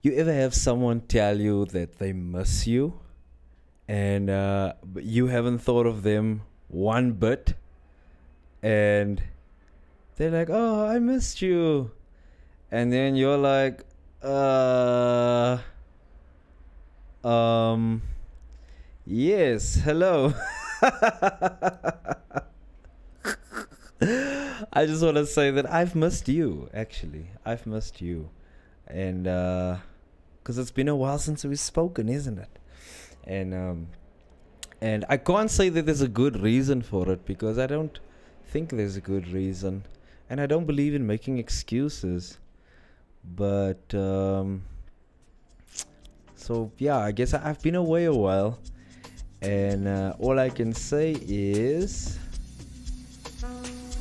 You ever have someone tell you that they miss you and but you haven't thought of them one bit and they're like, "Oh, I missed you." And then you're like, "Uh um yes, hello." I just want to say that I've missed you, actually. I've missed you. And cuz it's been a while since we've spoken, isn't it? And and I can't say that there's a good reason for it because I don't think there's a good reason, and I don't believe in making excuses. But so yeah, I guess I've been away a while, and all I can say is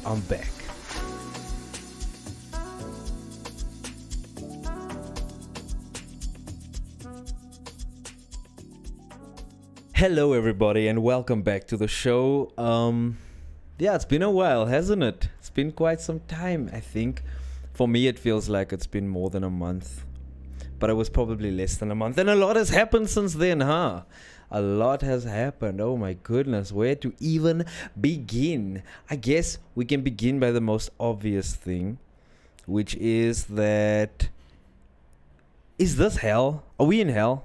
I'm back. Hello, everybody, and welcome back to the show. Yeah, it's been a while, hasn't it? It's been quite some time, I think. For me, it feels like it's been more than a month, but it was probably less than a month. And a lot has happened since then, huh? A lot has happened. Oh my goodness, where to even begin? I guess we can begin by the most obvious thing, which is that is this hell? Are we in hell?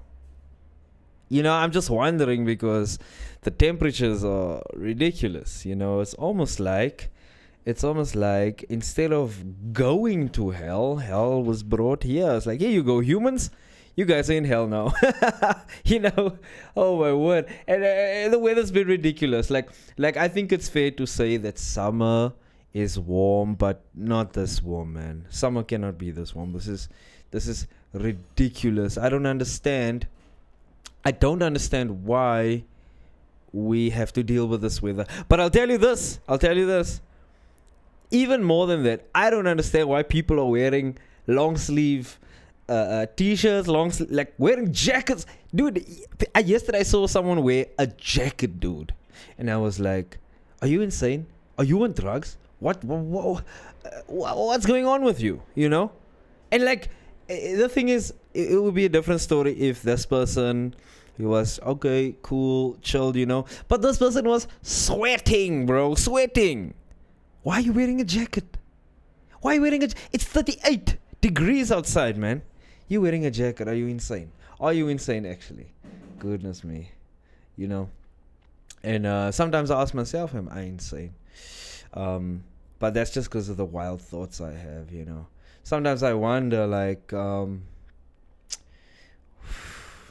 I'm just wondering because the temperatures are ridiculous. It's almost like instead of going to hell, hell was brought here. It's like, here you go, humans. You guys are in hell now. you know, oh my word. And the weather's been ridiculous. Like I think it's fair to say that summer is warm, but not this warm, man. Summer cannot be this warm. This is ridiculous. I don't understand why we have to deal with this weather. But I'll tell you this. Even more than that, I don't understand why people are wearing long sleeve t-shirts, like wearing jackets. Dude, yesterday I saw someone wear a jacket, dude. And I was like, are you insane? Are you on drugs? What's going on with you? And like, the thing is, it would be a different story if this person, he was okay, cool, chilled. But this person was sweating, bro, sweating. Why are you wearing a jacket? Why are you wearing It's 38 degrees outside, man. You wearing a jacket? Are you insane? Actually? Goodness me, you know. And sometimes I ask myself, am I insane? But that's just because of the wild thoughts I have. Sometimes I wonder,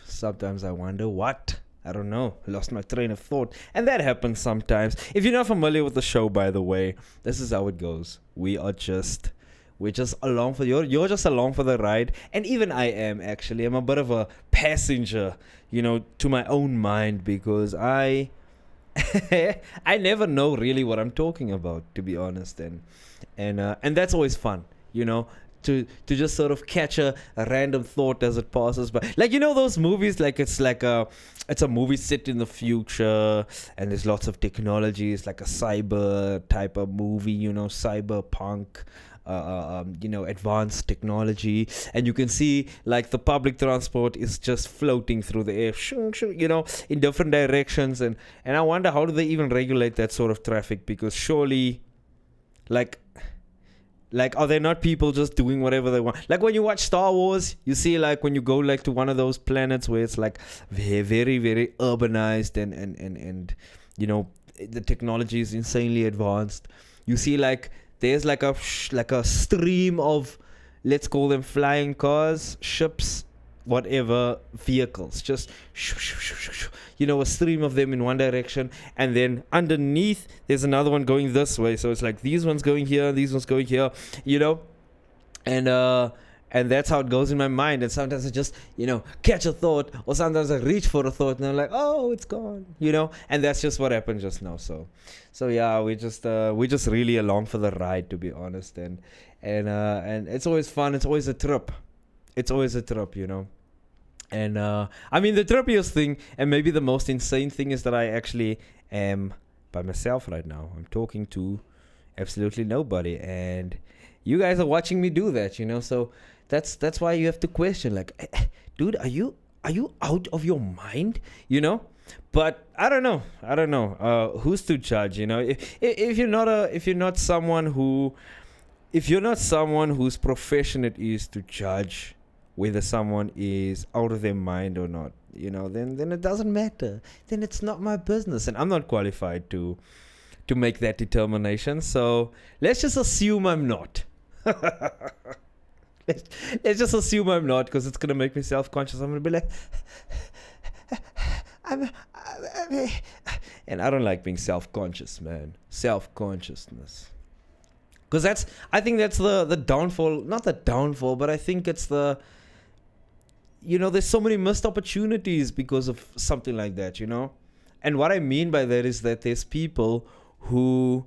sometimes I wonder what? I don't know. I lost my train of thought. And that happens sometimes. If you're not familiar with the show, by the way, this is how it goes. We're just along for you're just along for the ride. And even I am, actually. I'm a bit of a passenger, to my own mind, because I I never know really what I'm talking about, to be honest. And that's always fun, to just sort of catch a random thought as it passes by. Like, those movies, like it's a movie set in the future and there's lots of technology. It's like a cyber type of movie, cyberpunk, advanced technology, and you can see like the public transport is just floating through the air, in different directions, and I wonder, how do they even regulate that sort of traffic? Because surely, like, are there not people just doing whatever they want? Like when you watch Star Wars, you see like when you go like to one of those planets where it's like very, very, very urbanized and the technology is insanely advanced. You see like there's like a stream of, let's call them flying cars, ships, whatever, vehicles, just a stream of them in one direction, and then underneath there's another one going this way. So it's like these ones going here, these ones going here, and that's how it goes in my mind. And sometimes I just catch a thought, or sometimes I reach for a thought and I'm like, oh, it's gone, and that's just what happened just now. So yeah, we just really along for the ride, to be honest. And it's always fun. It's always a trip. And I mean, the trippiest thing, and maybe the most insane thing, is that I actually am by myself right now. I'm talking to absolutely nobody, and you guys are watching me do that, so that's why you have to question, like, dude, are you out of your mind? But I don't know. Who's to judge? If you're not someone whose profession it is to judge whether someone is out of their mind or not, then it doesn't matter. Then it's not my business, and I'm not qualified to make that determination. So let's just assume I'm not. let's just assume I'm not, because it's gonna make me self-conscious. I'm gonna be like, I'm, and I don't like being self-conscious, man. Self-consciousness. Because I think that's the downfall, not the downfall, but I think it's there's so many missed opportunities because of something like that, And what I mean by that is that there's people who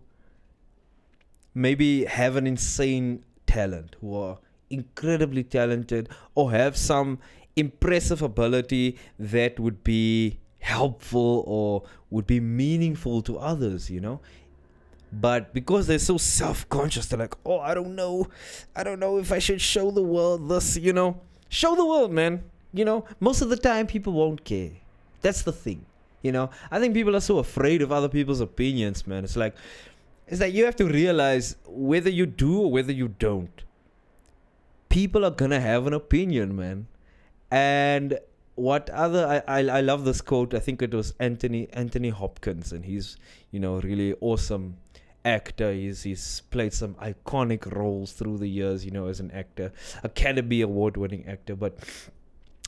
maybe have an insane talent, who are incredibly talented, or have some impressive ability that would be helpful or would be meaningful to others, But because they're so self-conscious, they're like, oh, I don't know if I should show the world this, Show the world, man. Most of the time people won't care. That's the thing, I think people are so afraid of other people's opinions, man. It's like you have to realize, whether you do or whether you don't, people are gonna have an opinion, man. And I love this quote. I think it was Anthony Hopkins, and he's really awesome actor. He's played some iconic roles through the years, as an actor, Academy Award-winning actor. But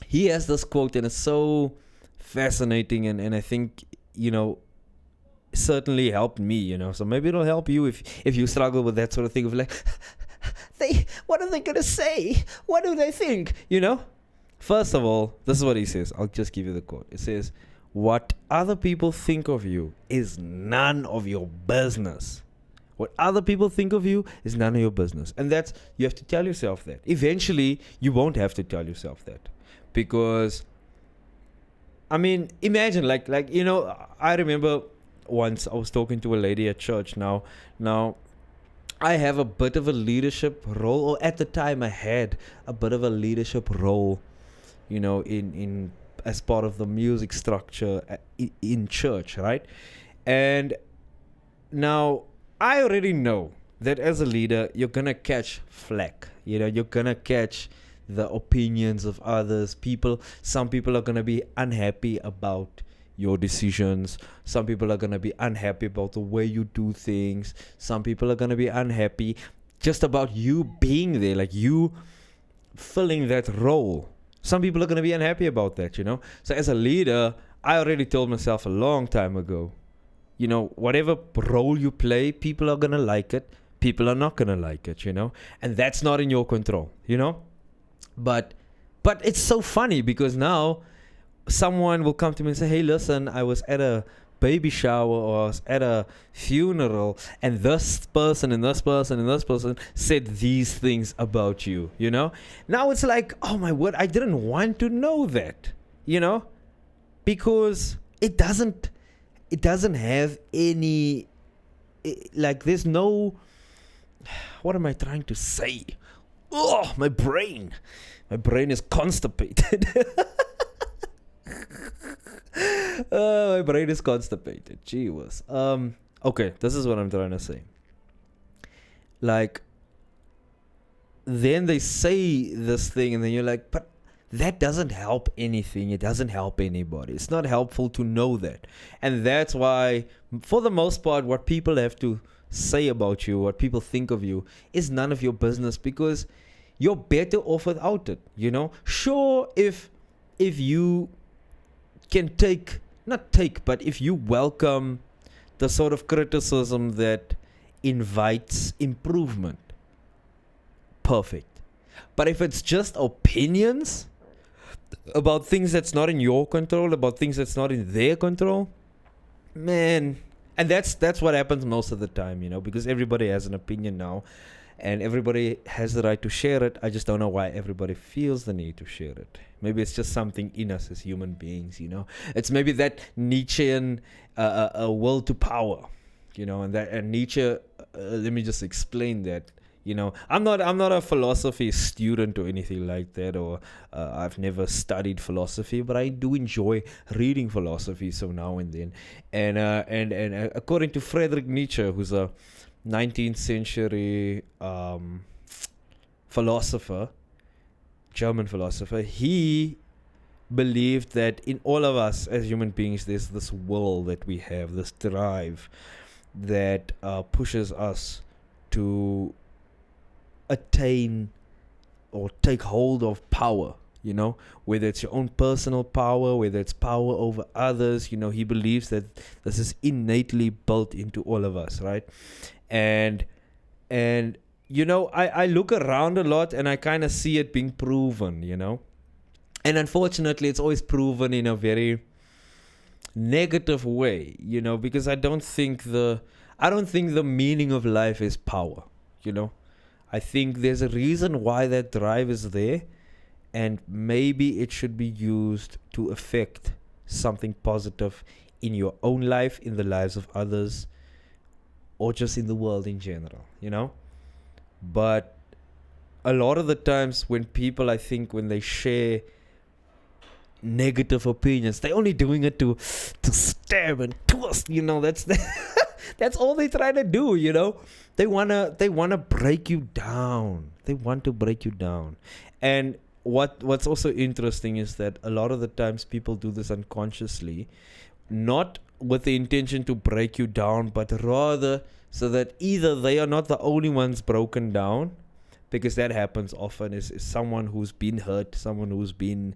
he has this quote, and it's so fascinating, and I think certainly helped me. So maybe it'll help you if you struggle with that sort of thing of like, what are they gonna say? What do they think? First of all, this is what he says. I'll just give you the quote. It says, what other people think of you is none of your business. What other people think of you is none of your business. And you have to tell yourself that. Eventually, you won't have to tell yourself that. Because, imagine, I remember once I was talking to a lady at church. Now, I have a bit of a leadership role, or at the time I had a bit of a leadership role, in as part of the music structure in church, right? And now I already know that as a leader, you're gonna catch flack. You're gonna catch the opinions of others. Some people are gonna be unhappy about your decisions. Some people are gonna be unhappy about the way you do things. Some people are gonna be unhappy just about you being there, like you filling that role. Some people are going to be unhappy about that, So as a leader, I already told myself a long time ago, whatever role you play, people are going to like it. People are not going to like it, And that's not in your control, But it's so funny, because now someone will come to me and say, hey, listen, I was at a baby shower, or I was at a funeral, and this person and this person and this person said these things about you, Now it's like, oh my word, I didn't want to know that, Because it doesn't have any, there's no, what am I trying to say? Oh, my brain is constipated. My brain is constipated. Gee whiz. Okay, this is what I'm trying to say. Then they say this thing, and then you're like, but that doesn't help anything. It doesn't help anybody. It's not helpful to know that. And that's why, for the most part, what people have to say about you, what people think of you, is none of your business, because you're better off without it. Sure, if you can but if you welcome the sort of criticism that invites improvement, perfect. But if it's just opinions about things that's not in your control, about things that's not in their control, man, and that's what happens most of the time, because everybody has an opinion now, and everybody has the right to share it. I just don't know why everybody feels the need to share it. Maybe it's just something in us as human beings, It's maybe that Nietzschean will to power, and Nietzsche, let me just explain that. I'm not a philosophy student or anything like that, or I've never studied philosophy, but I do enjoy reading philosophy so now and then. And according to Friedrich Nietzsche, who's a 19th century philosopher, German philosopher, he believed that in all of us as human beings, there's this will that we have, this drive that pushes us to attain or take hold of power, whether it's your own personal power, whether it's power over others. He believes that this is innately built into all of us, right? And I look around a lot and I kind of see it being proven, and unfortunately it's always proven in a very negative way, because I don't think the meaning of life is power. I think there's a reason why that drive is there, and maybe it should be used to affect something positive in your own life, in the lives of others, or just in the world in general, But a lot of the times when people, I think, when they share negative opinions, they're only doing it to stab and twist, that's that's all they try to do, They wanna break you down. They want to break you down. And what's also interesting is that a lot of the times people do this unconsciously, not with the intention to break you down, but rather so that either they are not the only ones broken down, because that happens often, is someone who's been hurt, someone who's been,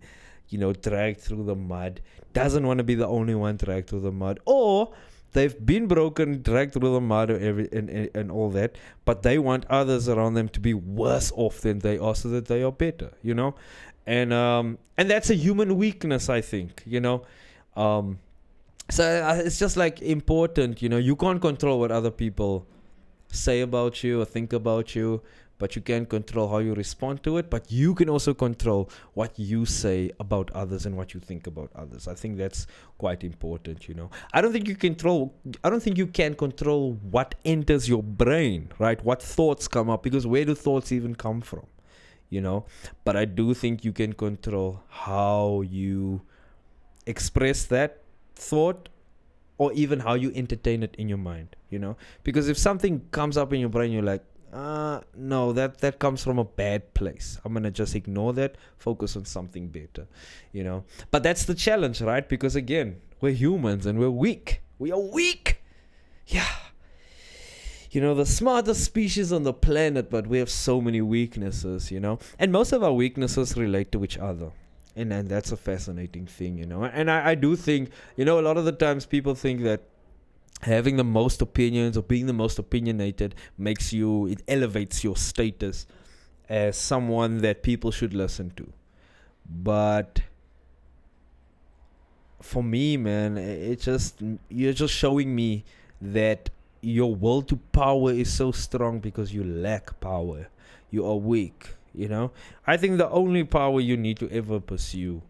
dragged through the mud, doesn't want to be the only one dragged through the mud, or they've been broken, dragged through the mud, and all that, but they want others around them to be worse off than they are, so that they are better, and that's a human weakness, I think, So it's just like important, you can't control what other people say about you or think about you, but you can control how you respond to it. But you can also control what you say about others and what you think about others. I think that's quite important, I don't think you can control what enters your brain, right? What thoughts come up, because where do thoughts even come from, But I do think you can control how you express that thought, or even how you entertain it in your mind, because if something comes up in your brain, you're like, no, that comes from a bad place, I'm gonna just ignore that, focus on something better, but that's the challenge, right? Because again, we're humans and we are weak. The smartest species on the planet, but we have so many weaknesses, and most of our weaknesses relate to each other. And that's a fascinating thing, And I do think, a lot of the times people think that having the most opinions or being the most opinionated it elevates your status as someone that people should listen to. But for me, man, you're just showing me that your will to power is so strong because you lack power. You are weak. I think the only power you need to ever pursue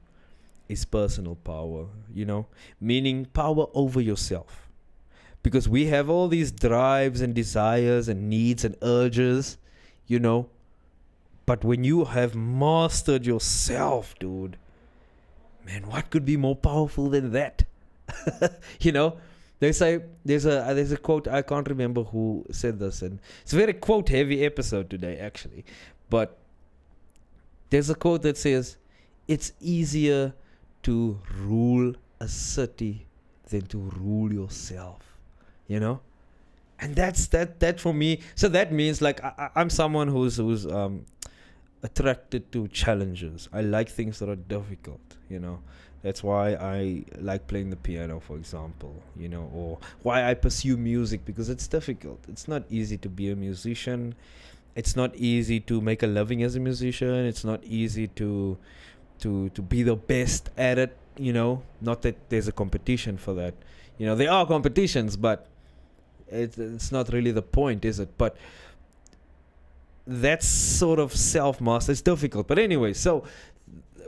is personal power, meaning power over yourself. Because we have all these drives and desires and needs and urges, but when you have mastered yourself, dude, man, what could be more powerful than that? They say there's a quote, I can't remember who said this, and it's a very quote heavy episode today, actually, but there's a quote that says, it's easier to rule a city than to rule yourself, and that's that for me. So that means, like, I'm someone who's attracted to challenges. I like things that are difficult, that's why I like playing the piano, for example, or why I pursue music, because it's difficult. It's not easy to be a musician. It's not easy to make a living as a musician. It's not easy to be the best at it, Not that there's a competition for that. There are competitions, but it's not really the point, is it? But that's sort of self-master. It's difficult. But anyway, so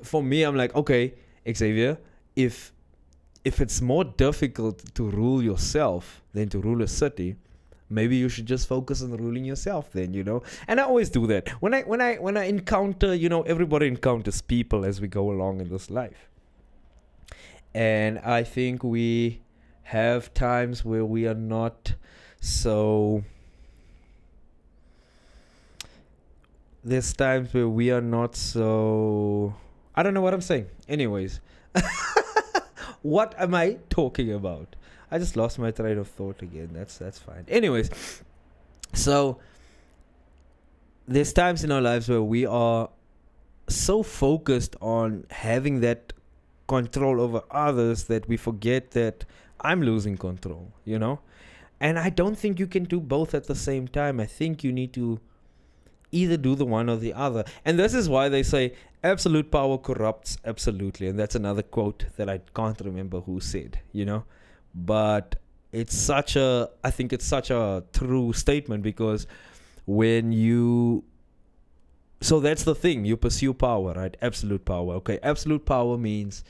for me, I'm like, okay, Xavier, if it's more difficult to rule yourself than to rule a city, Maybe you should just focus on ruling yourself then, And I always do that. When I encounter, everybody encounters people as we go along in this life. And I think we have times where we are not so... There's times where we are not so... I don't know what I'm saying. Anyways. What am I talking about? I just lost my train of thought again. That's fine. Anyways. So, there's times in our lives where we are so focused on having that control over others that we forget that I'm losing control, And I don't think you can do both at the same time. I think you need to either do the one or the other. And this is why they say absolute power corrupts absolutely. And that's another quote that I can't remember who said, But I think it's such a true statement, because so that's the thing, you pursue power, right? Absolute power. Okay, absolute power means,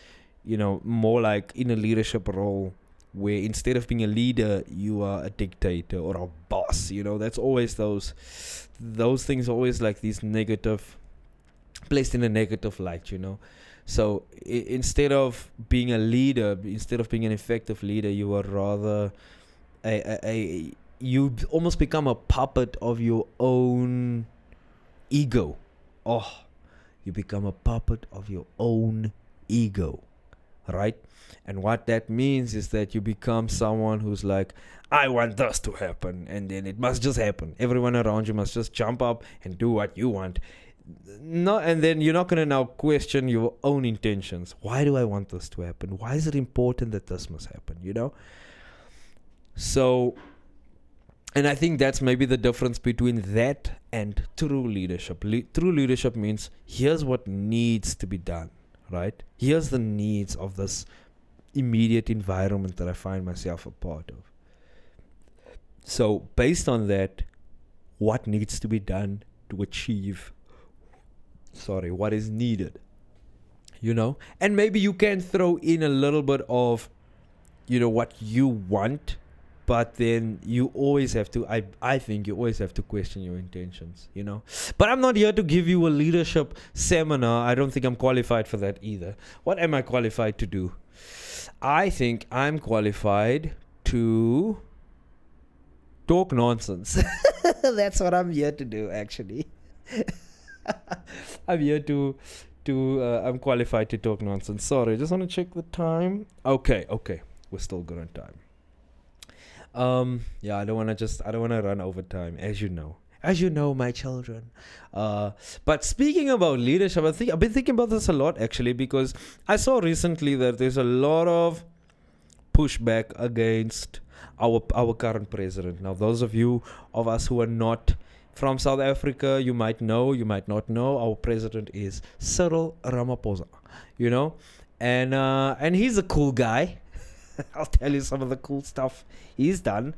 more like in a leadership role, where instead of being a leader, you are a dictator or a boss. That's always those things are always like these negative, placed in a negative light. So instead of being a leader, instead of being an effective leader, you are rather you almost become a puppet of your own ego. You become a puppet of your own ego, right? And what that means is that you become someone who's like, I want this to happen, and then it must just happen. Everyone around you must just jump up and do what you want. No, and then you're not going to now question your own intentions. Why do I want this to happen? Why is it important that this must happen, So, and I think that's maybe the difference between that and true leadership. True leadership means here's what needs to be done, right? Here's the needs of this immediate environment that I find myself a part of. So based on that, what needs to be done to achieve what is needed, and maybe you can throw in a little bit of what you want, but then you always have to, I think you always have to question your intentions, but I'm not here to give you a leadership seminar. I don't think I'm qualified for that either. What am I qualified to do? I think I'm qualified to talk nonsense. That's what I'm here to do, actually. I'm here I'm qualified to talk nonsense. Sorry, I just want to check the time. Okay. We're still good on time. I don't want to run over time, as you know, my children. But speaking about leadership, I've been thinking about this a lot, actually, because I saw recently that there's a lot of pushback against our current president. Now, those of us who are not from South Africa, you might know, you might not know, our president is Cyril Ramaphosa, and he's a cool guy. I'll tell you some of the cool stuff he's done.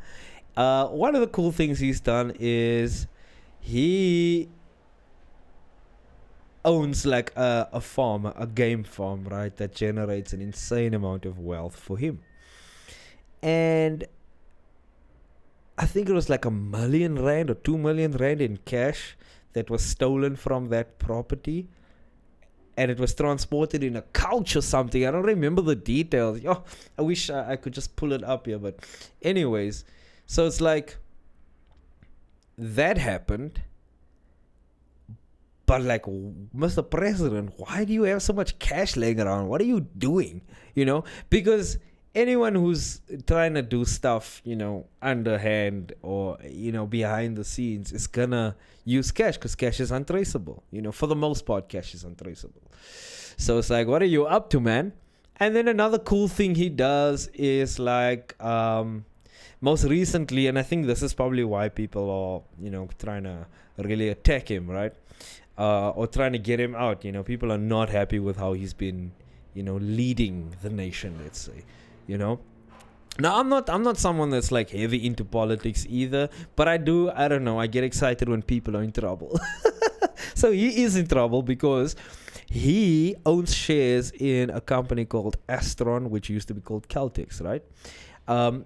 One of the cool things he's done is he owns like a farm, a game farm, right, that generates an insane amount of wealth for him. And I think it was like R1 million or R2 million in cash that was stolen from that property. And it was transported in a couch or something. I don't remember the details. I wish I could just pull it up here. But anyways, so it's like that happened. But like, Mr. President, why do you have so much cash laying around? What are you doing? Because anyone who's trying to do stuff, underhand or, behind the scenes is gonna use cash, because cash is untraceable. For the most part, cash is untraceable. So it's like, what are you up to, man? And then another cool thing he does is like, most recently, and I think this is probably why people are, trying to really attack him, right? Or trying to get him out. People are not happy with how he's been, leading the nation, let's say. Now I'm not someone that's like heavy into politics either, but I don't know, I get excited when people are in trouble. So he is in trouble because he owns shares in a company called Astron, which used to be called Caltex, right? And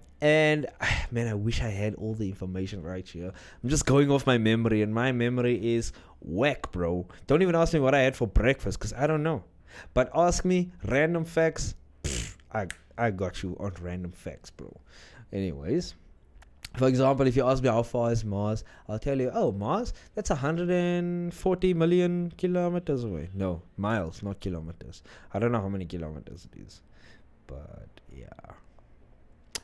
man, I wish I had all the information right here. I'm just going off my memory, and my memory is whack, bro. Don't even ask me what I had for breakfast, because I don't know. But ask me random facts. I got you on random facts, bro. Anyways, for example, if you ask me how far is Mars, I'll tell you, oh, Mars, that's 140 million kilometers away. No, miles, not kilometers. I don't know how many kilometers it is. But yeah.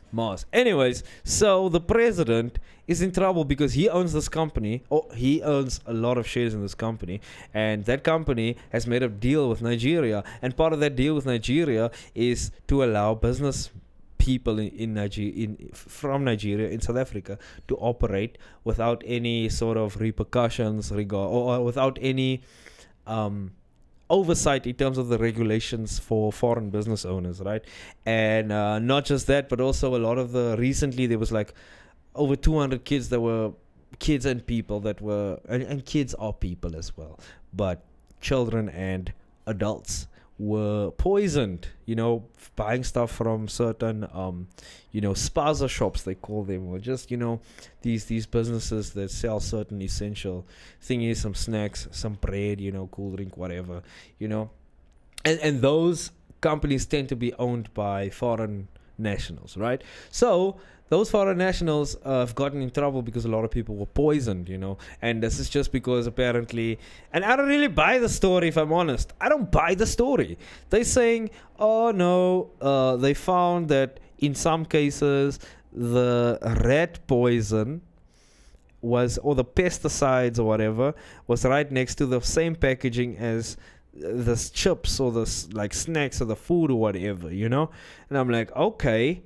Mars. Anyways, so the president is in trouble because he owns this company, or he owns a lot of shares in this company, and that company has made a deal with Nigeria, and part of that deal with Nigeria is to allow business people in Nigeria, from Nigeria in South Africa, to operate without any sort of repercussions or without any oversight in terms of the regulations for foreign business owners, right? And not just that, but also a lot of recently there was like over 200 kids that were kids and people that were, and kids are people as well, but children and adults were poisoned, buying stuff from certain spaza shops, they call them, or just these businesses that sell certain essential thingies, some snacks, some bread, cool drink, whatever, and those companies tend to be owned by foreign nationals, right? So those foreign nationals have gotten in trouble because a lot of people were poisoned, and this is just because apparently, and I don't really buy the story, if I'm honest. I don't buy the story. They're saying, oh no, they found that in some cases the rat poison was, or the pesticides or whatever, was right next to the same packaging as the chips or the like snacks or the food or whatever, and I'm like, okay,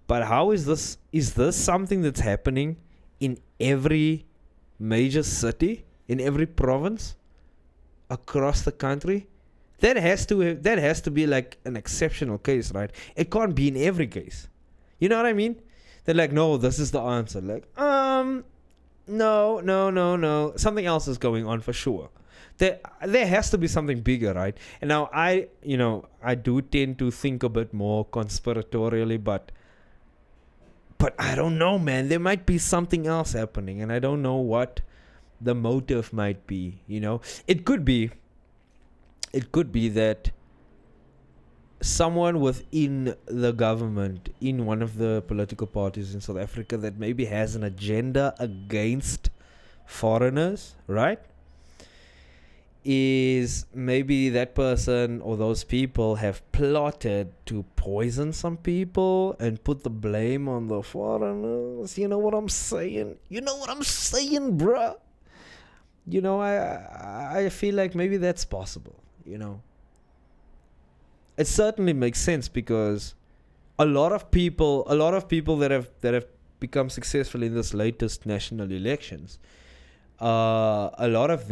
but how is this? Is this something that's happening in every major city, in every province across the country? That has to be like an exceptional case, right? It can't be in every case. You know what I mean? They're like, no, this is the answer. Like, no. Something else is going on for sure. There has to be something bigger, right? And now I do tend to think a bit more conspiratorially, but I don't know, man. There might be something else happening, and I don't know what the motive might be. It could be that someone within the government, in one of the political parties in South Africa, that maybe has an agenda against foreigners, right? Is maybe that person or those people have plotted to poison some people and put the blame on the foreigners. You know what I'm saying? Bruh? I feel like maybe that's possible, It certainly makes sense because a lot of people that have become successful in this latest national elections, a lot of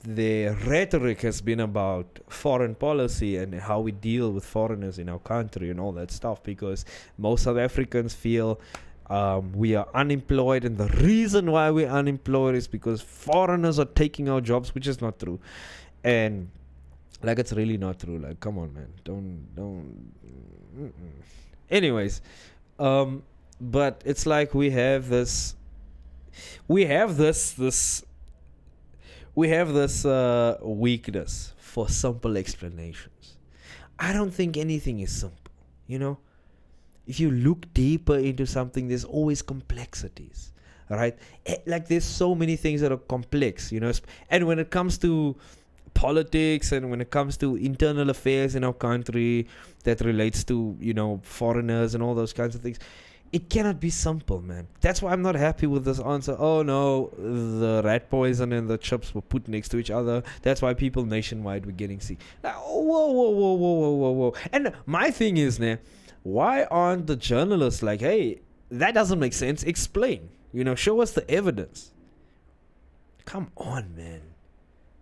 their rhetoric has been about foreign policy and how we deal with foreigners in our country and all that stuff, because most South Africans feel we are unemployed, and the reason why we're unemployed is because foreigners are taking our jobs, which is not true. And like, it's really not true. Like, come on, man, don't anyways, but it's like we have this weakness for simple explanations. I don't think anything is simple, If you look deeper into something, there's always complexities, right? Like, there's so many things that are complex, And when it comes to politics and when it comes to internal affairs in our country that relates to, foreigners and all those kinds of things, it cannot be simple, man. That's why I'm not happy with this answer. Oh no, the rat poison and the chips were put next to each other. That's why people nationwide were getting sick. Like, whoa. And my thing is, why aren't the journalists like, hey, that doesn't make sense. Explain. Show us the evidence. Come on, man.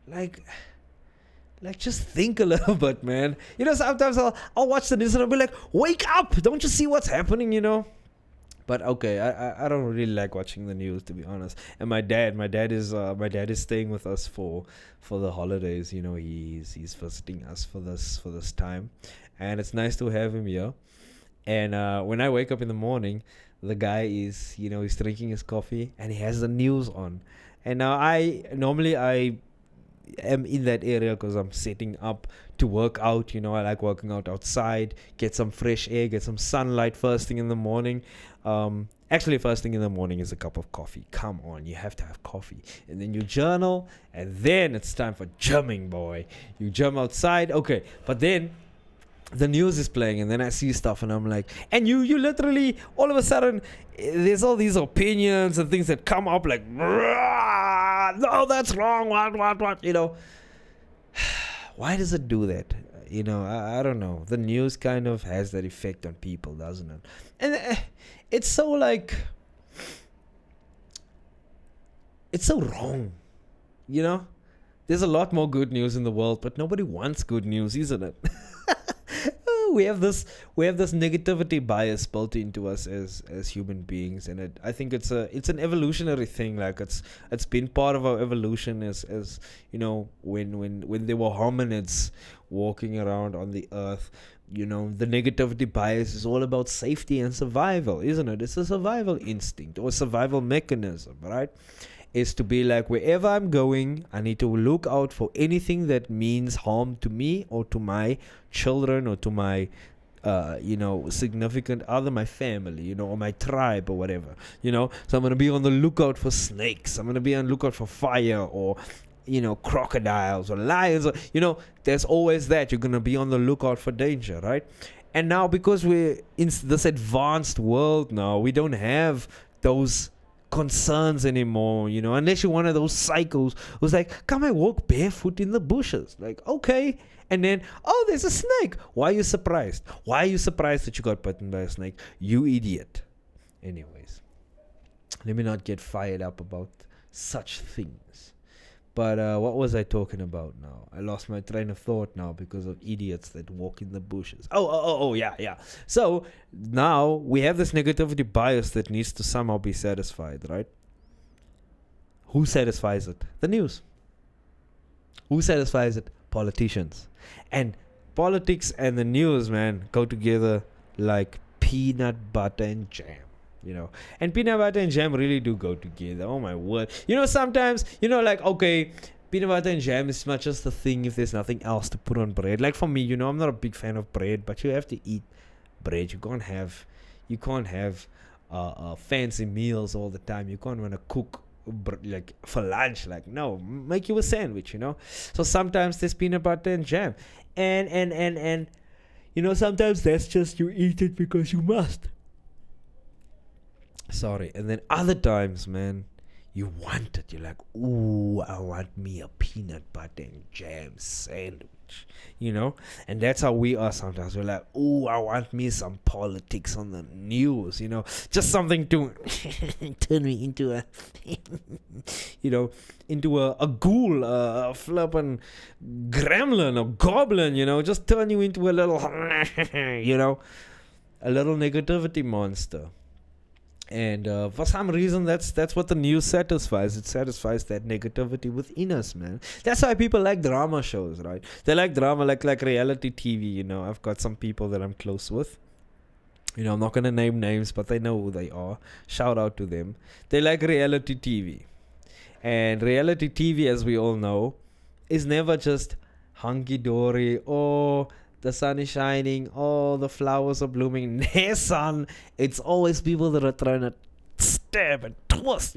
Like, just think a little bit, man. Sometimes I'll watch the news and I'll be like, wake up! Don't you see what's happening, But okay, I don't really like watching the news, to be honest. And my dad is staying with us for the holidays. He's visiting us for this time, and it's nice to have him here. And when I wake up in the morning, the guy is, he's drinking his coffee and he has the news on. And now I am in that area because I'm setting up to work out. I like working out outside, get some fresh air, get some sunlight first thing in the morning. Actually, first thing in the morning is a cup of coffee. Come on, you have to have coffee. And then you journal, and then it's time for gymming, boy. You gym outside, okay. But then the news is playing, and then I see stuff, and I'm like, and you literally, all of a sudden, there's all these opinions and things that come up like, no, that's wrong, what, Why does it do that? I don't know. The news kind of has that effect on people, doesn't it? And it's so like, it's so wrong, There's a lot more good news in the world, but nobody wants good news, isn't it? we have this negativity bias built into us as human beings, and I think it's an evolutionary thing. Like it's been part of our evolution as when there were hominids walking around on the earth. The negativity bias is all about safety and survival, isn't it? It's a survival instinct or survival mechanism, right? Is to be like, wherever I'm going, I need to look out for anything that means harm to me or to my children or to my significant other, my family, or my tribe or whatever, So I'm going to be on the lookout for snakes. I'm going to be on the lookout for fire or, crocodiles or lions. Or, there's always that. You're going to be on the lookout for danger, right? And now because we're in this advanced world now, we don't have those concerns anymore, unless you're one of those psychos who's like, come and walk barefoot in the bushes. Like, okay. And then, oh, there's a snake. Why are you surprised? Why are you surprised that you got bitten by a snake? You idiot. Anyways, let me not get fired up about such things. But what was I talking about now? I lost my train of thought now because of idiots that walk in the bushes. Oh, yeah. So now we have this negativity bias that needs to somehow be satisfied, right? Who satisfies it? The news. Who satisfies it? Politicians. And politics and the news, man, go together like peanut butter and jam. And peanut butter and jam really do go together. Oh my word. Sometimes, like, okay, peanut butter and jam is not just a thing if there's nothing else to put on bread. Like for me, I'm not a big fan of bread, but you have to eat bread. You can't have fancy meals all the time. You can't want to cook like for lunch. Like, no, make you a sandwich, So sometimes there's peanut butter and jam. And sometimes that's just you eat it because you must. Sorry. And then other times, man, you want it. You're like, ooh, I want me a peanut butter and jam sandwich, And that's how we are sometimes. We're like, ooh, I want me some politics on the news, Just something to turn me into a, into a ghoul, a flippin' gremlin or goblin, Just turn you into a little, a little negativity monster. And for some reason, that's what the news satisfies. It satisfies that negativity within us, man. That's why people like drama shows, right? They like drama, like reality TV. I've got some people that I'm close with. I'm not gonna name names, but they know who they are. Shout out to them. They like reality TV, and reality TV, as we all know, is never just hunky dory or the sun is shining, oh, the flowers are blooming. Nay, son, it's always people that are trying to stab and twist,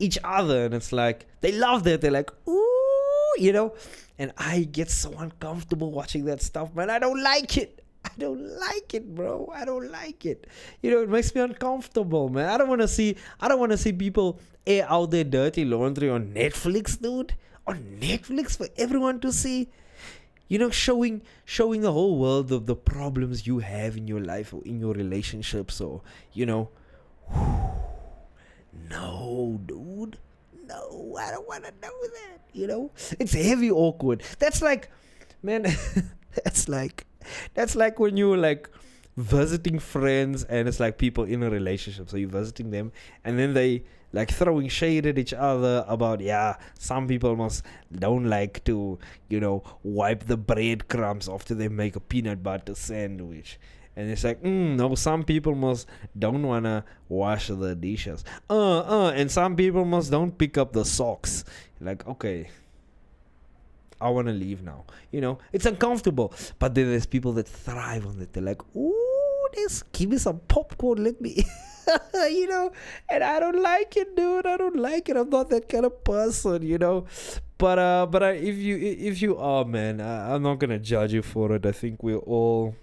each other. And it's like, they love that. They're like, ooh, And I get so uncomfortable watching that stuff, man. I don't like it. I don't like it, bro. I don't like it. It makes me uncomfortable, man. I don't want to see people air out their dirty laundry on Netflix, dude. On Netflix for everyone to see. Showing the whole world of the problems you have in your life or in your relationships or, no, dude. No, I don't want to know that, It's heavy awkward. That's like, man, that's like when you're like visiting friends and it's like people in a relationship. So you're visiting them and then they like throwing shade at each other about, some people don't like to, wipe the breadcrumbs after they make a peanut butter sandwich. And it's like, no, some people must don't wanna wash the dishes. And some people must don't pick up the socks. Like, okay, I wanna leave now. It's uncomfortable. But then there's people that thrive on it. They're like, ooh, give me some popcorn, let me and I don't like it, dude. I don't like it. I'm not that kind of person. But if you are, man, I'm not gonna judge you for it. I think we're all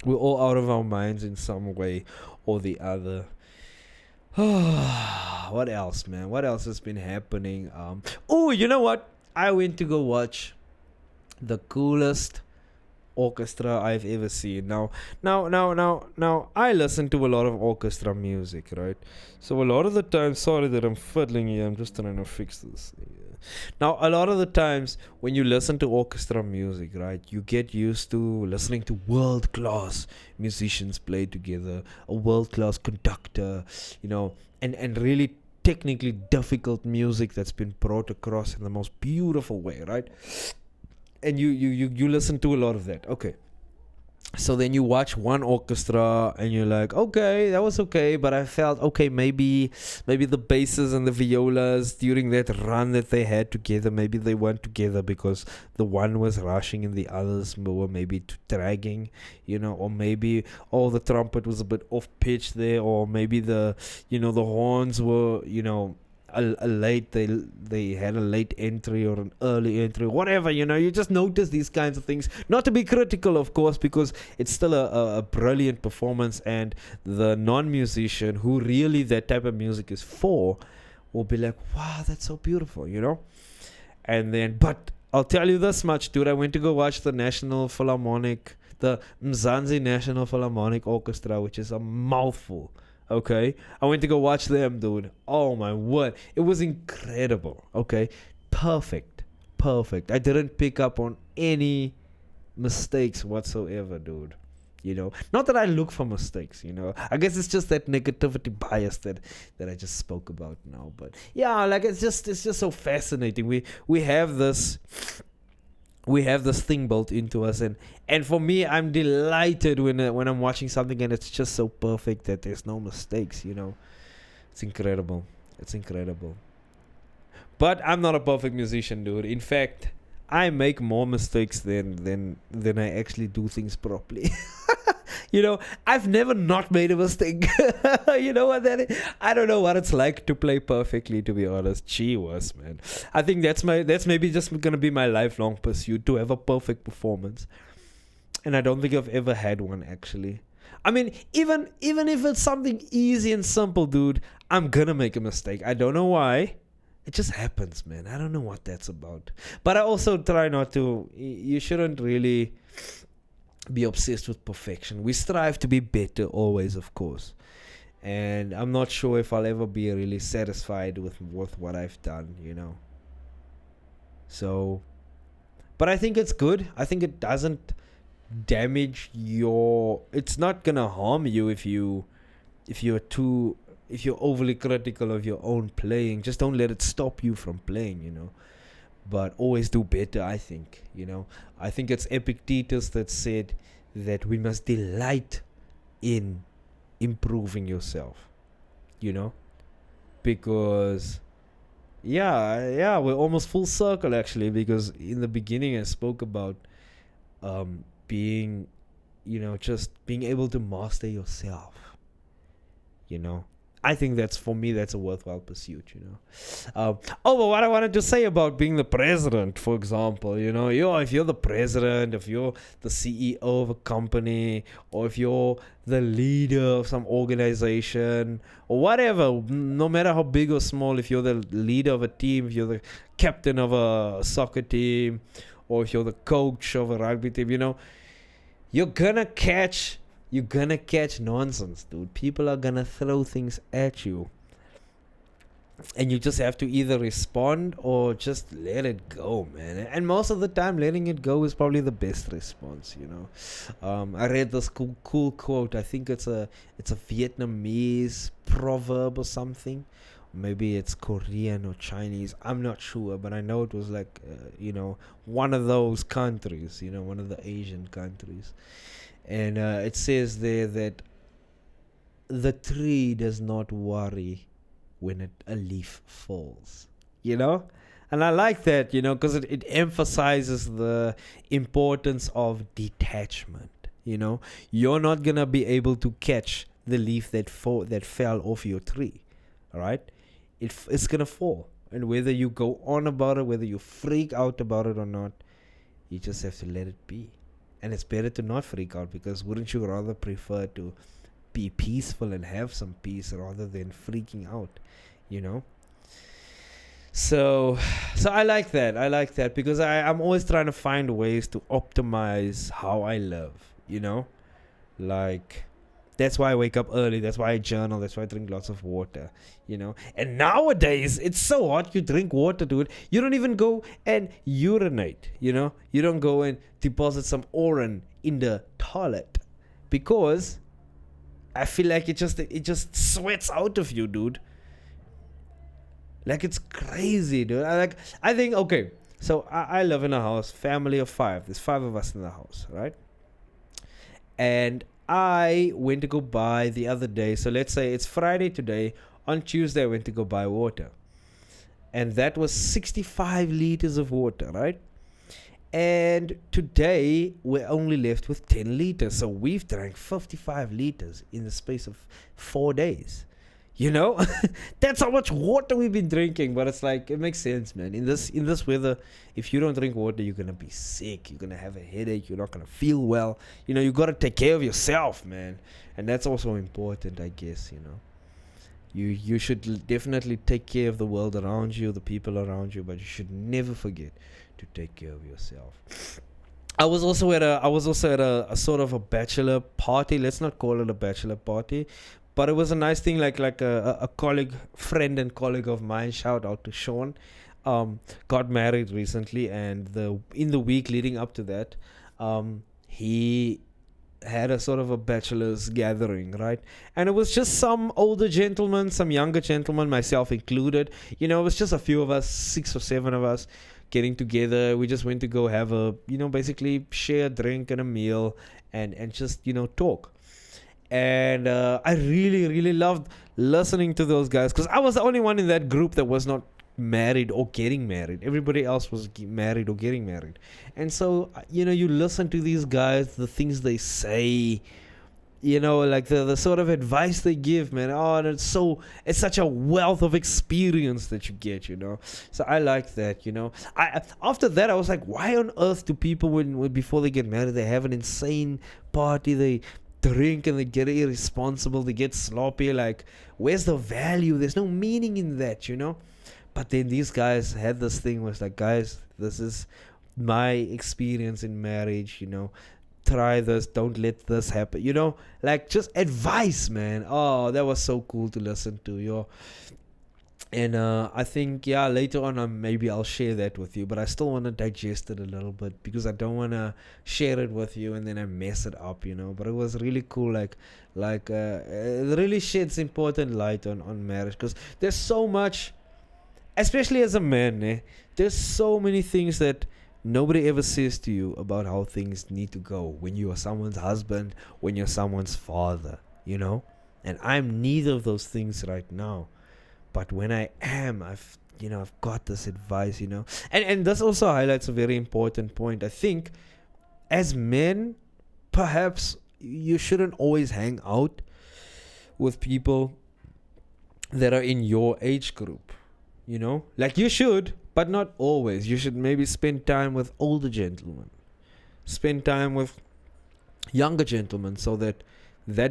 out of our minds in some way or the other. What else, man? What else has been happening? Oh, you know what? I went to go watch the coolest orchestra I've ever seen. Now, I listen to a lot of orchestra music, right? So a lot of the time, sorry that I'm fiddling here, I'm just trying to fix this. Now, a lot of the times when you listen to orchestra music, right, you get used to listening to world-class musicians play together, a world-class conductor, and really technically difficult music that's been brought across in the most beautiful way, right? And you listen to a lot of that. Okay. So then you watch one orchestra and you're like, okay, that was okay, but I felt okay, maybe the basses and the violas during that run that they had together, maybe they weren't together because the one was rushing and the others were maybe dragging, or maybe the trumpet was a bit off pitch there, or maybe the horns were, a late they had a late entry or an early entry, whatever. You just notice these kinds of things, not to be critical, of course, because it's still a brilliant performance, and the non-musician who really that type of music is for will be like, wow, that's so beautiful, and then, but I'll tell you this much, dude, I went to go watch the Mzansi National Philharmonic Orchestra, which is a mouthful. Okay, I went to go watch them, dude. Oh my word, it was incredible. Okay, perfect. I didn't pick up on any mistakes whatsoever, dude. Not that I look for mistakes. I guess it's just that negativity bias that I just spoke about now. But yeah, like it's just so fascinating. We have this thing built into us, and for me, I'm delighted when I'm watching something and it's just so perfect that there's no mistakes. It's incredible. But I'm not a perfect musician, dude. In fact, I make more mistakes than I actually do things properly. I've never not made a mistake. You know what that is? I don't know what it's like to play perfectly, to be honest. Gee whiz, man. I think that's maybe just gonna be my lifelong pursuit, to have a perfect performance. And I don't think I've ever had one, actually. I mean, even if it's something easy and simple, dude, I'm gonna make a mistake. I don't know why. It just happens, man. I don't know what that's about. But I also try not to. You shouldn't really be obsessed with perfection. We strive to be better always, of course. And I'm not sure if I'll ever be really satisfied with what I've done, So, but I think it's good. I think it doesn't damage it's not gonna harm you if you're overly critical of your own playing. Just don't let it stop you from playing, But always do better, I think, I think it's Epictetus that said that we must delight in improving yourself, Because, yeah, we're almost full circle, actually, because in the beginning I spoke about being, just being able to master yourself, I think for me, that's a worthwhile pursuit, but what I wanted to say about being the president, for example, if you're the president, if you're the CEO of a company, or if you're the leader of some organization, or whatever, no matter how big or small, if you're the leader of a team, if you're the captain of a soccer team, or if you're the coach of a rugby team, you're gonna catch nonsense, dude. People are gonna throw things at you, and you just have to either respond or just let it go, man. And most of the time, letting it go is probably the best response, I read this cool quote. I think it's a Vietnamese proverb or something, Maybe it's Korean or Chinese. I'm not sure, but I know it was like, one of those countries, one of the Asian countries. And it says there that the tree does not worry when a leaf falls, you know? And I like that, because it emphasizes the importance of detachment, You're not going to be able to catch the leaf that fell off your tree, all right? It's going to fall. And whether you go on about it, whether you freak out about it or not, you just have to let it be. And it's better to not freak out, because wouldn't you rather prefer to be peaceful and have some peace rather than freaking out, So I like that. Because I'm always trying to find ways to optimize how I live, Like, that's why I wake up early. That's why I journal. That's why I drink lots of water, And nowadays, it's so hot. You drink water, dude. You don't even go and urinate, You don't go and deposit some urine in the toilet, because I feel like it just sweats out of you, dude. Like, it's crazy, dude. I think, okay, so I live in a house, family of 5. There's 5 of us in the house, right? And I went to go buy the other day. So let's say it's Friday today. On Tuesday, I went to go buy water. And that was 65 liters of water, right? And today, we're only left with 10 liters. So we've drank 55 liters in the space of 4 days. That's how much water we've been drinking. But it's like, it makes sense, man. In this weather, if you don't drink water, you're gonna be sick. You're gonna have a headache. You're not gonna feel well. You gotta take care of yourself, man. And that's also important, I guess. You should definitely take care of the world around you, the people around you, but you should never forget to take care of yourself. I was also at a sort of a bachelor party. Let's not call it a bachelor party, but it was a nice thing, like a friend and colleague of mine, shout out to Sean, got married recently, and in the week leading up to that, he had a sort of a bachelor's gathering, right? And it was just some older gentlemen, some younger gentlemen, myself included. It was just a few of us, 6 or 7 of us, getting together. We just went to go have basically share a drink and a meal, and just, talk. And I really, really loved listening to those guys, because I was the only one in that group that was not married or getting married. Everybody else was married or getting married. And so, you listen to these guys, the things they say, like the sort of advice they give, man. Oh, and it's such a wealth of experience that you get, So I like that, after that, I was like, why on earth do people, when before they get married, they have an insane party, they drink and they get irresponsible, they get sloppy? Like, where's the value? There's no meaning in that, But then these guys had this thing where it's like, guys, this is my experience in marriage, try this, don't let this happen, like, just advice, man. Oh, that was so cool to listen to, And I think, later on, maybe I'll share that with you, but I still want to digest it a little bit, because I don't want to share it with you and then I mess it up, But it was really cool, it really sheds important light on marriage, because there's so much, especially as a man, there's so many things that nobody ever says to you about how things need to go when you are someone's husband, when you're someone's father, And I'm neither of those things right now. But when I am, I've got this advice, And this also highlights a very important point. I think as men, perhaps you shouldn't always hang out with people that are in your age group, Like, you should, but not always. You should maybe spend time with older gentlemen. Spend time with younger gentlemen, so that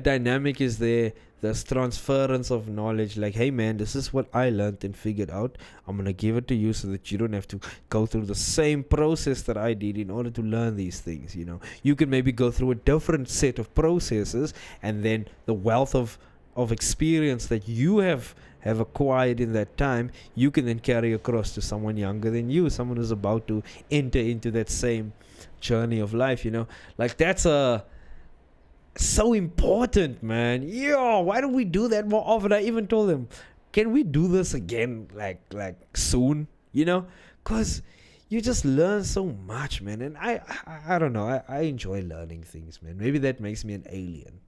dynamic is there. There's transference of knowledge, like, hey man, this is what I learned and figured out. I'm going to give it to you so that you don't have to go through the same process that I did in order to learn these things, You can maybe go through a different set of processes, and then the wealth of experience that you have acquired in that time, you can then carry across to someone younger than you, someone who's about to enter into that same journey of life, Like, that's so important, man. Why don't we do that more often? I even told them, can we do this again, soon? You know, cause you just learn so much, man. And I don't know. I enjoy learning things, man. Maybe that makes me an alien.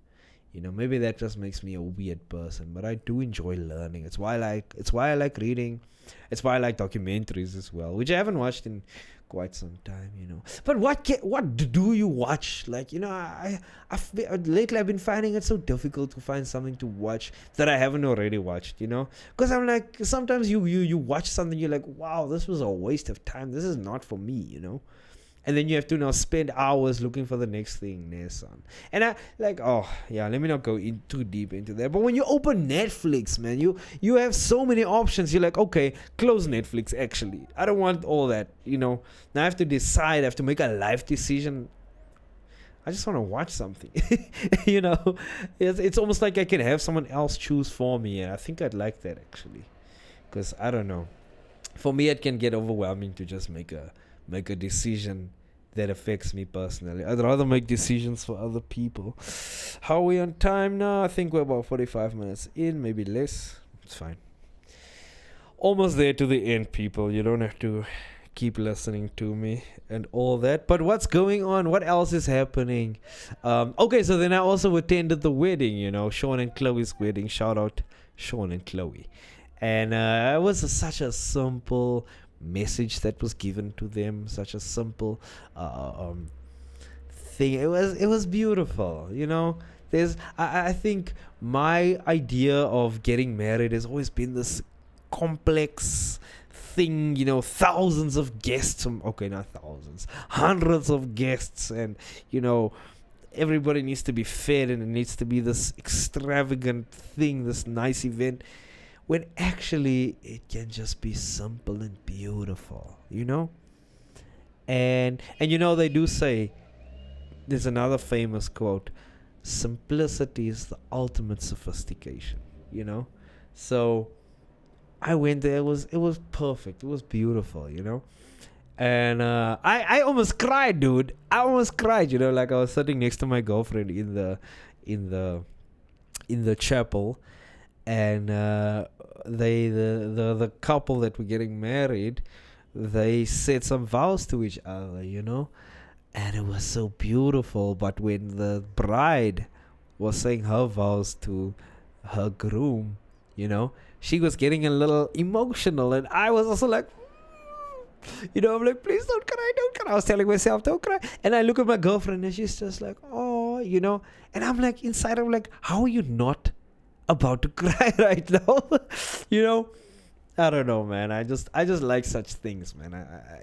Maybe that just makes me a weird person, but I do enjoy learning. It's why I like reading. It's why I like documentaries as well, which I haven't watched in quite some time. But what do you watch? Lately I've been finding it so difficult to find something to watch that I haven't already watched. Because I'm like, sometimes you watch something, you're like, wow, this was a waste of time. This is not for me. And then you have to now spend hours looking for the next thing, son. And let me not go too deep into that. But when you open Netflix, man, you have so many options. You're like, okay, close Netflix, actually. I don't want all that, Now I have to decide, I have to make a life decision. I just want to watch something, It's almost like I can have someone else choose for me. And I think I'd like that, actually. Because, I don't know. For me, it can get overwhelming to just make a decision that affects me personally. I'd rather make decisions for other people. How are we on time now? I think we're about 45 minutes in, maybe less. It's fine. Almost there to the end, people. You don't have to keep listening to me and all that. But what's going on? What else is happening? Okay, so then I also attended the wedding, Sean and Chloe's wedding. Shout out Sean and Chloe. And it was such a simple message that was given to them, such a simple thing. It was beautiful. I think my idea of getting married has always been this complex thing, thousands of guests, okay, not thousands, hundreds of guests, and everybody needs to be fed, and it needs to be this extravagant thing, this nice event, when actually it can just be simple and beautiful, And they do say, there's another famous quote, simplicity is the ultimate sophistication, So I went there, it was perfect, it was beautiful, And I almost cried, dude. I almost cried, I was sitting next to my girlfriend in the chapel. And the couple that were getting married, they said some vows to each other, and it was so beautiful. But when the bride was saying her vows to her groom, she was getting a little emotional, and I was also like, I'm like, please don't cry, don't cry. I was telling myself, don't cry. And I look at my girlfriend, and she's just like, oh, and I'm like, inside, I'm like, how are you not about to cry right now? I don't know, man. I just like such things, man. I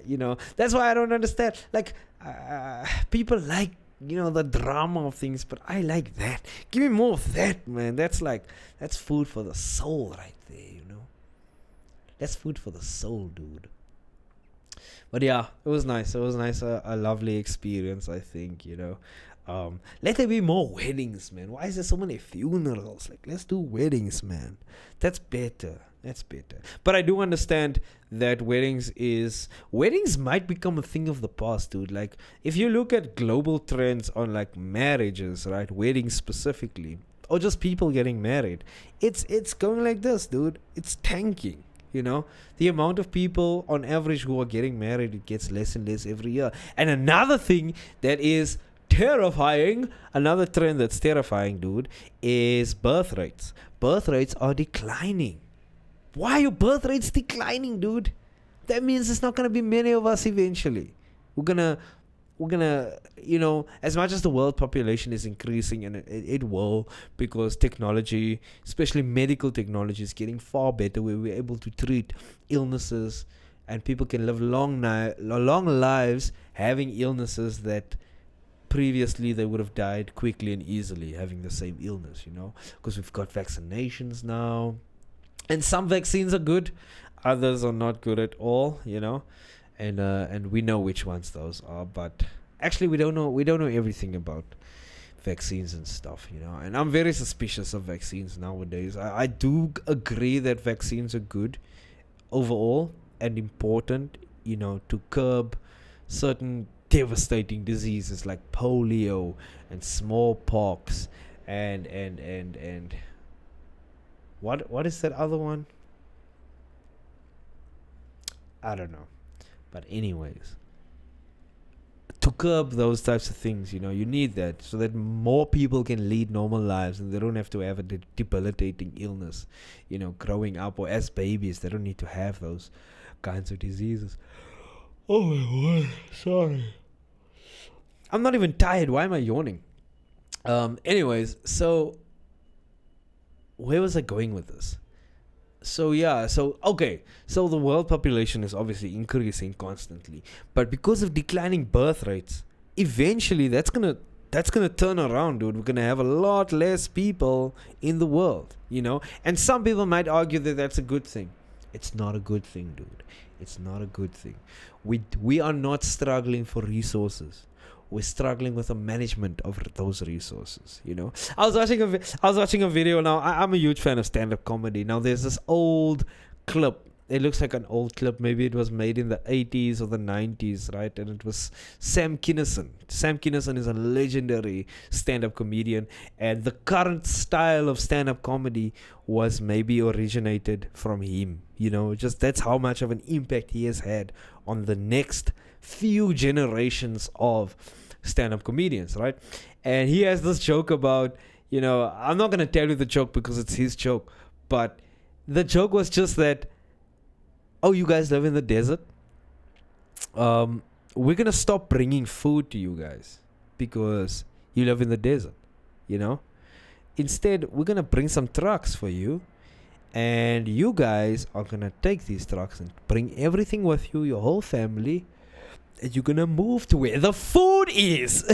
that's why I don't understand. People like the drama of things, but I like that. Give me more of that, man. That's food for the soul right there. That's food for the soul, dude. But yeah, it was nice. It was nice. A lovely experience, I think. Let there be more weddings, man. Why is there so many funerals? Let's do weddings, man. That's better. But I do understand that weddings might become a thing of the past, dude. If you look at global trends on marriages, right? Weddings specifically, or just people getting married, it's going like this, dude. It's tanking. The amount of people on average who are getting married, it gets less and less every year. And another thing that is terrifying, another trend that's terrifying, dude, is birth rates. Birth rates are declining. Why are birth rates declining, dude? That means there's not going to be many of us eventually. We're gonna as much as the world population is increasing, and it will, because technology, especially medical technology, is getting far better, where we're able to treat illnesses, and people can live long lives having illnesses that previously they would have died quickly and easily having the same illness, because we've got vaccinations now, and some vaccines are good, others are not good at all, and we know which ones those are, but actually we don't know everything about vaccines and stuff, and I'm very suspicious of vaccines nowadays. I do agree that vaccines are good overall and important, to curb certain devastating diseases like polio and smallpox and What is that other one? I don't know. But anyways, to curb those types of things, you need that so that more people can lead normal lives and they don't have to have a debilitating illness, growing up, or as babies, they don't need to have those kinds of diseases. Oh my god, sorry. I'm not even tired. Why am I yawning? Anyways, so where was I going with this? So the world population is obviously increasing constantly, but because of declining birth rates, eventually that's gonna turn around, dude. We're gonna have a lot less people in the world, and some people might argue that that's a good thing. It's not a good thing, dude. It's not a good thing. We are not struggling for resources. We're struggling with the management of those resources. I was watching a video. Now I'm a huge fan of stand-up comedy. Now there's this old clip. It looks like an old clip. Maybe it was made in the 80s or the 90s, right? And it was Sam Kinison. Sam Kinison is a legendary stand-up comedian, and the current style of stand-up comedy was maybe originated from him. Just that's how much of an impact he has had on the next few generations of stand-up comedians, right? And he has this joke about, I'm not going to tell you the joke because it's his joke, but the joke was just that, oh, you guys live in the desert? We're going to stop bringing food to you guys because you live in the desert, Instead, we're going to bring some trucks for you, and you guys are going to take these trucks and bring everything with you, your whole family, and you're gonna move to where the food is.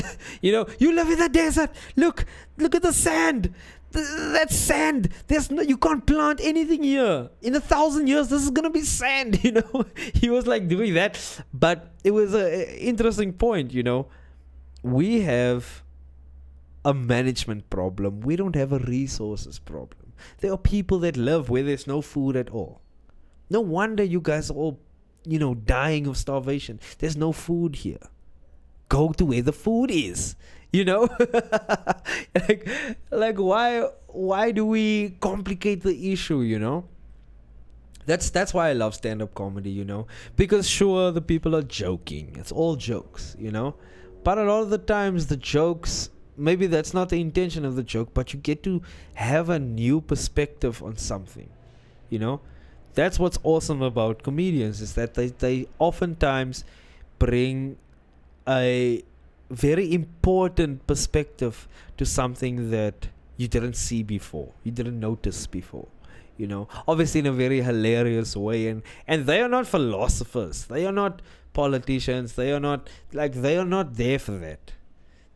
You live in the desert. Look at the sand. That's sand. You can't plant anything here. In 1,000 years, this is gonna be sand. He was like doing that, but it was an interesting point. We have a management problem. We don't have a resources problem. There are people that live where there's no food at all. No wonder you guys are all dying of starvation. There's no food here. Go to where the food is. like why do we complicate the issue? That's why I love stand-up comedy. Because sure, the people are joking. It's all jokes. But a lot of the times the jokes, maybe that's not the intention of the joke, but you get to have a new perspective on something. That's what's awesome about comedians, is that they oftentimes bring a very important perspective to something that you didn't see before, you didn't notice before, obviously in a very hilarious way. And they are not philosophers, they are not politicians, they are not there for that.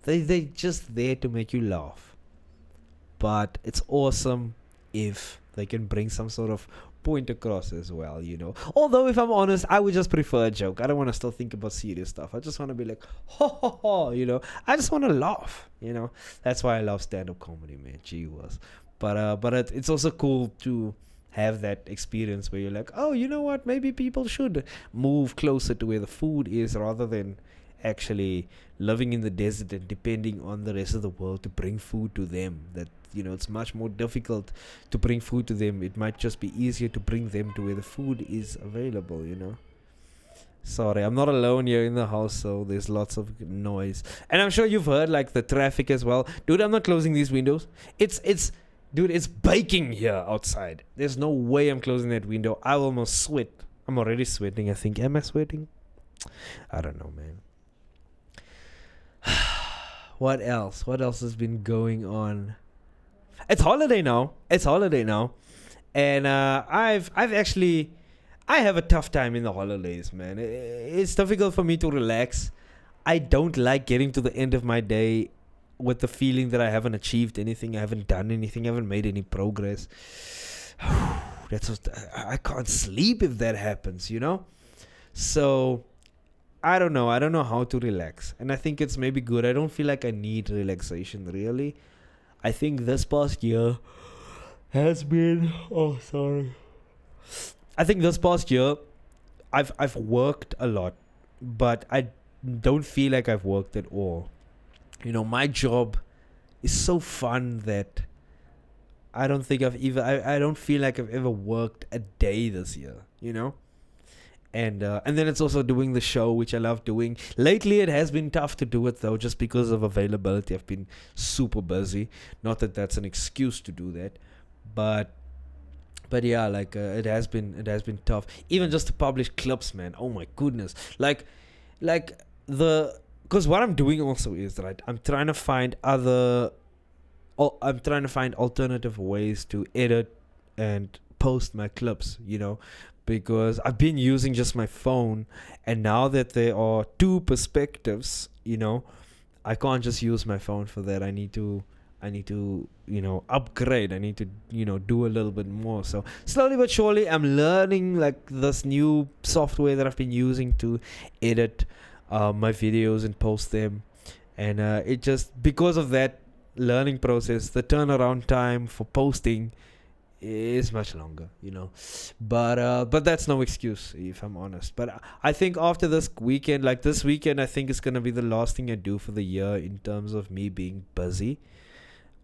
They just there to make you laugh. But it's awesome if they can bring some sort of point across as well, Although, if I'm honest, I would just prefer a joke. I don't want to still think about serious stuff. I just want to be like, ho, ho, ho, I just want to laugh, That's why I love stand-up comedy, man. Gee whiz. But it's also cool to have that experience where you're like, oh, you know what? Maybe people should move closer to where the food is rather than actually living in the desert and depending on the rest of the world to bring food to them. That it's much more difficult to bring food to them. It might just be easier to bring them to where the food is available. Sorry, I'm not alone here in the house, so there's lots of noise, and I'm sure you've heard like the traffic as well. Dude, I'm not closing these windows. Dude, it's baking here outside. There's no way I'm closing that window. I almost sweat. I'm already sweating, I think. Am I sweating? I don't know, man. What else has been going on? It's holiday now, and I have a tough time in the holidays, man. It's difficult for me to relax. I don't like getting to the end of my day with the feeling that I haven't achieved anything, I haven't done anything, I haven't made any progress. I can't sleep if that happens, So I don't know how to relax, and I think it's maybe good. I don't feel like I need relaxation, really. I think this past year has been... Oh, sorry. I think this past year, I've worked a lot, but I don't feel like I've worked at all. My job is so fun that I don't think I don't feel like I've ever worked a day this year, you know. And then it's also doing the show, which I love doing. Lately, it has been tough to do it though, just because of availability. I've been super busy. Not that that's an excuse to do that, but yeah, like it has been tough. Even just to publish clips, man. Oh my goodness, like the because what I'm doing also is right. I'm trying to find alternative ways to edit and post my clips, because I've been using just my phone, and now that there are two perspectives, I can't just use my phone for that. I need to upgrade. I need to do a little bit more. So slowly but surely I'm learning like this new software that I've been using to edit my videos and post them, and it just because of that learning process, the turnaround time for posting is much longer, but that's no excuse, if I'm honest. But I think after this weekend, I think it's gonna be the last thing I do for the year in terms of me being busy.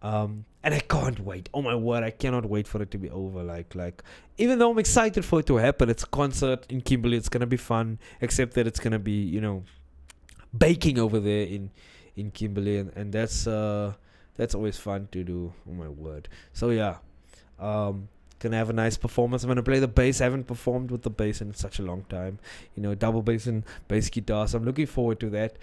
And I can't wait. Oh my word, I cannot wait for it to be over. Like even though I'm excited for it to happen, it's a concert in Kimberley. It's gonna be fun, except that it's gonna be baking over there in Kimberley, and that's always fun to do. Oh my word. So yeah, gonna have a nice performance. I'm gonna play the bass. I haven't performed with the bass in such a long time. Double bass and bass guitar. So I'm looking forward to that.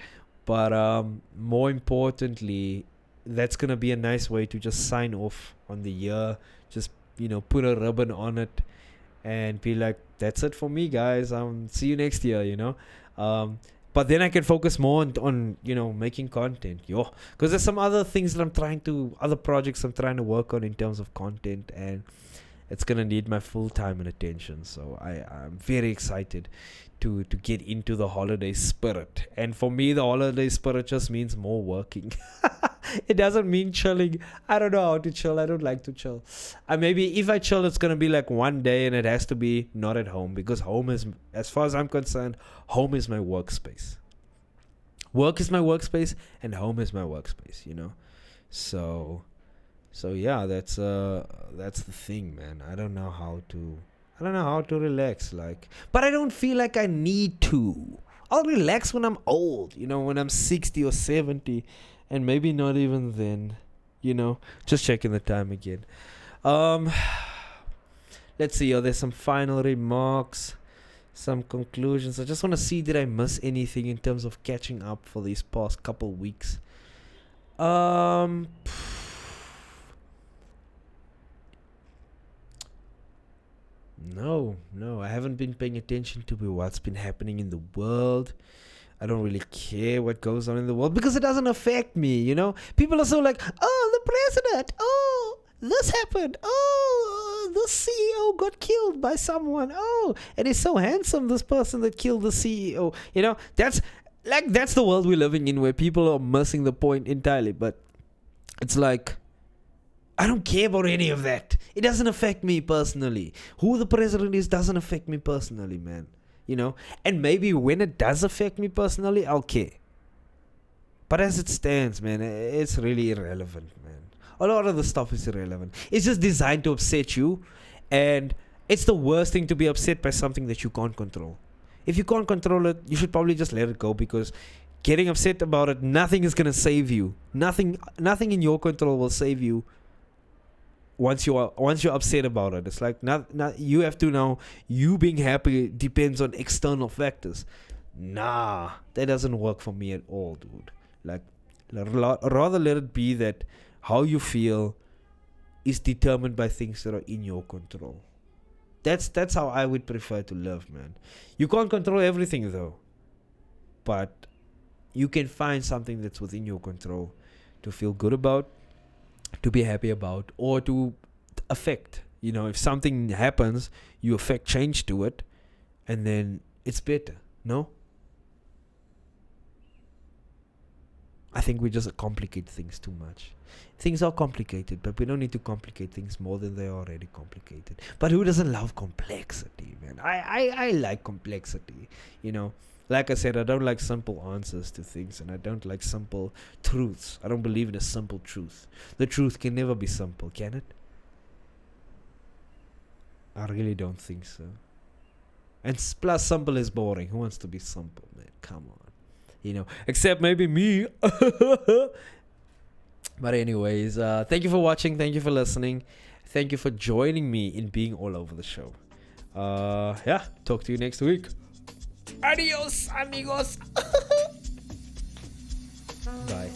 But more importantly, that's gonna be a nice way to just sign off on the year. Just put a ribbon on it and be like, that's it for me, guys. See you next year. But then I can focus more on making content, because there's some other things that other projects I'm trying to work on in terms of content, and it's gonna need my full time and attention. So I'm very excited to get into the holiday spirit. And for me, the holiday spirit just means more working. It doesn't mean chilling. I don't know how to chill. I don't like to chill. Maybe if I chill, it's gonna be like one day, and it has to be not at home, because home is, as far as I'm concerned, home is my workspace. Work is my workspace, and home is my workspace. So yeah, that's the thing, man. I don't know how to relax, but I don't feel like I need to. I'll relax when I'm old, when I'm 60 or 70, and maybe not even then, just checking the time again. Let's see. There's some final remarks, some conclusions. I just want to see, did I miss anything in terms of catching up for these past couple weeks? No, I haven't been paying attention to what's been happening in the world. I don't really care what goes on in the world, because it doesn't affect me, People are so like, oh, the president, oh, this happened, oh, the CEO got killed by someone, oh, and he's so handsome, this person that killed the CEO, that's the world we're living in, where people are missing the point entirely. But it's like, I don't care about any of that. It doesn't affect me personally. Who the president is doesn't affect me personally, man. And maybe when it does affect me personally, I'll care. But as it stands, man, it's really irrelevant, man. A lot of the stuff is irrelevant. It's just designed to upset you, and it's the worst thing to be upset by something that you can't control. If you can't control it, you should probably just let it go, because getting upset about it, nothing is gonna save you. Nothing in your control will save you. Once you're upset about it, it's like not you have to know you being happy depends on external factors. Nah, that doesn't work for me at all, dude. Like, rather let it be that how you feel is determined by things that are in your control. That's how I would prefer to live, man. You can't control everything though, but you can find something that's within your control to feel good about, to be happy about, or to affect. If something happens, you affect change to it, and then it's better. No? I think we just complicate things too much. Things are complicated, but we don't need to complicate things more than they are already complicated. But who doesn't love complexity, man? I like complexity, Like I said, I don't like simple answers to things, and I don't like simple truths. I don't believe in a simple truth. The truth can never be simple, can it? I really don't think so. And plus, simple is boring. Who wants to be simple, man? Come on. You know, except maybe me. But anyways, thank you for watching. Thank you for listening. Thank you for joining me in being all over the show. Yeah, talk to you next week. Adios, amigos. Bye.